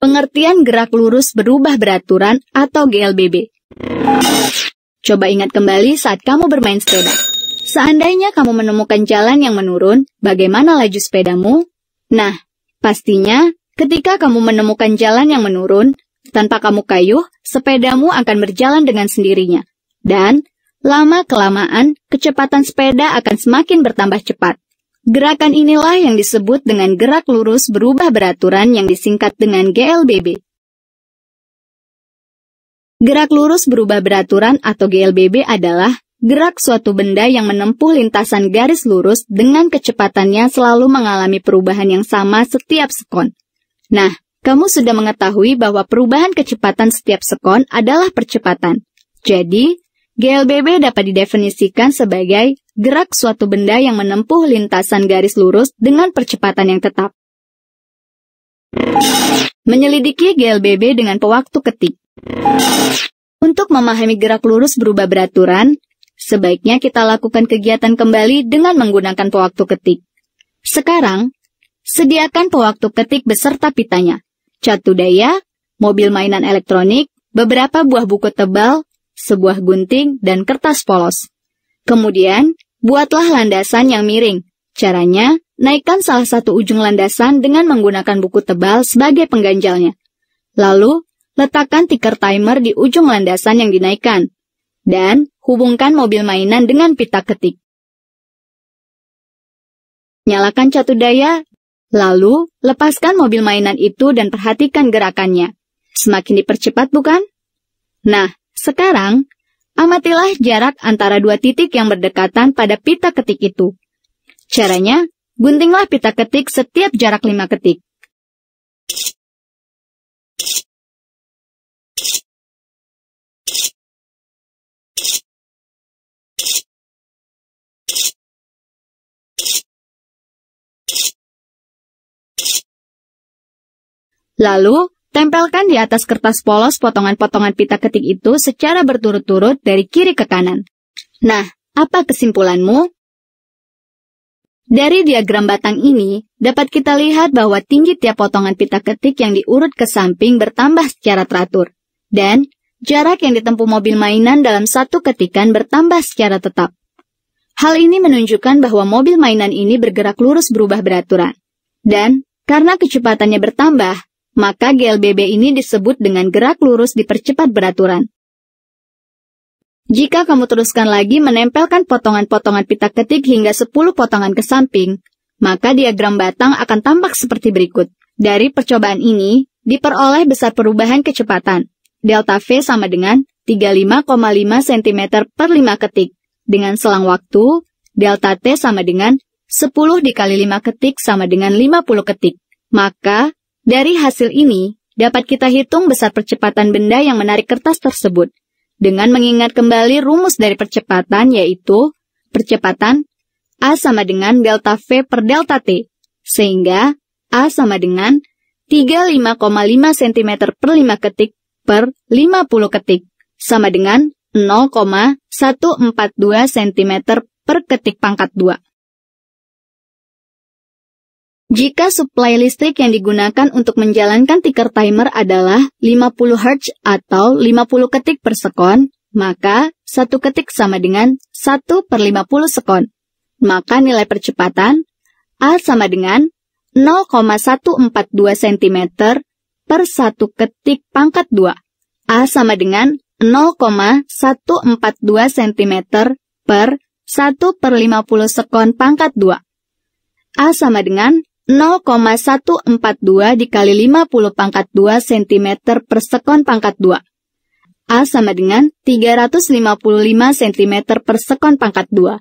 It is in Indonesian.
Pengertian gerak lurus berubah beraturan atau GLBB. Coba ingat kembali saat kamu bermain sepeda. Seandainya kamu menemukan jalan yang menurun, bagaimana laju sepedamu? Nah, pastinya ketika kamu menemukan jalan yang menurun, tanpa kamu kayuh, sepedamu akan berjalan dengan sendirinya. Dan, lama-kelamaan, kecepatan sepeda akan semakin bertambah cepat. Gerakan inilah yang disebut dengan gerak lurus berubah beraturan yang disingkat dengan GLBB. Gerak lurus berubah beraturan atau GLBB adalah gerak suatu benda yang menempuh lintasan garis lurus dengan kecepatannya selalu mengalami perubahan yang sama setiap sekon. Nah, kamu sudah mengetahui bahwa perubahan kecepatan setiap sekon adalah percepatan. Jadi, GLBB dapat didefinisikan sebagai gerak suatu benda yang menempuh lintasan garis lurus dengan percepatan yang tetap. Menyelidiki GLBB dengan pewaktu ketik. Untuk memahami gerak lurus berubah beraturan, sebaiknya kita lakukan kegiatan kembali dengan menggunakan pewaktu ketik. Sekarang, sediakan pewaktu ketik beserta pitanya, catu daya, mobil mainan elektronik, beberapa buah buku tebal, sebuah gunting, dan kertas polos. Kemudian, buatlah landasan yang miring. Caranya, naikkan salah satu ujung landasan dengan menggunakan buku tebal sebagai pengganjalnya. Lalu, letakkan tiker timer di ujung landasan yang dinaikkan. Dan, hubungkan mobil mainan dengan pita ketik. Nyalakan catu daya, lalu, lepaskan mobil mainan itu dan perhatikan gerakannya. Semakin dipercepat, bukan? Nah, sekarang, amatilah jarak antara dua titik yang berdekatan pada pita ketik itu. Caranya, guntinglah pita ketik setiap jarak 5 ketik. Lalu, tempelkan di atas kertas polos potongan-potongan pita ketik itu secara berturut-turut dari kiri ke kanan. Nah, apa kesimpulanmu? Dari diagram batang ini, dapat kita lihat bahwa tinggi tiap potongan pita ketik yang diurut ke samping bertambah secara teratur. Dan, jarak yang ditempuh mobil mainan dalam satu ketikan bertambah secara tetap. Hal ini menunjukkan bahwa mobil mainan ini bergerak lurus berubah beraturan. Dan, karena kecepatannya bertambah, maka GLBB ini disebut dengan gerak lurus dipercepat beraturan. Jika kamu teruskan lagi menempelkan potongan-potongan pita ketik hingga 10 potongan ke samping, maka diagram batang akan tampak seperti berikut. Dari percobaan ini, diperoleh besar perubahan kecepatan. Delta V sama dengan 35,5 cm per 5 ketik. Dengan selang waktu, delta T sama dengan 10 dikali 5 ketik sama dengan 50 ketik. Maka, dari hasil ini, dapat kita hitung besar percepatan benda yang menarik kertas tersebut. Dengan mengingat kembali rumus dari percepatan, yaitu percepatan A sama dengan delta V per delta T. Sehingga A sama dengan 35,5 cm per 5 ketik per 50 ketik. Sama dengan 0,142 cm per ketik pangkat 2. Jika suplai listrik yang digunakan untuk menjalankan tiker timer adalah 50 Hz atau 50 ketik per sekon, maka 1 ketik sama dengan 1 per 50 sekon. Maka nilai percepatan A sama dengan 0,142 cm per 1 ketik pangkat 2. A sama dengan 0,142 cm per 1 per 50 sekon pangkat 2. A sama dengan 0,142 dikali 50 pangkat 2 cm per sekon pangkat 2. A sama dengan 355 cm per sekon pangkat 2.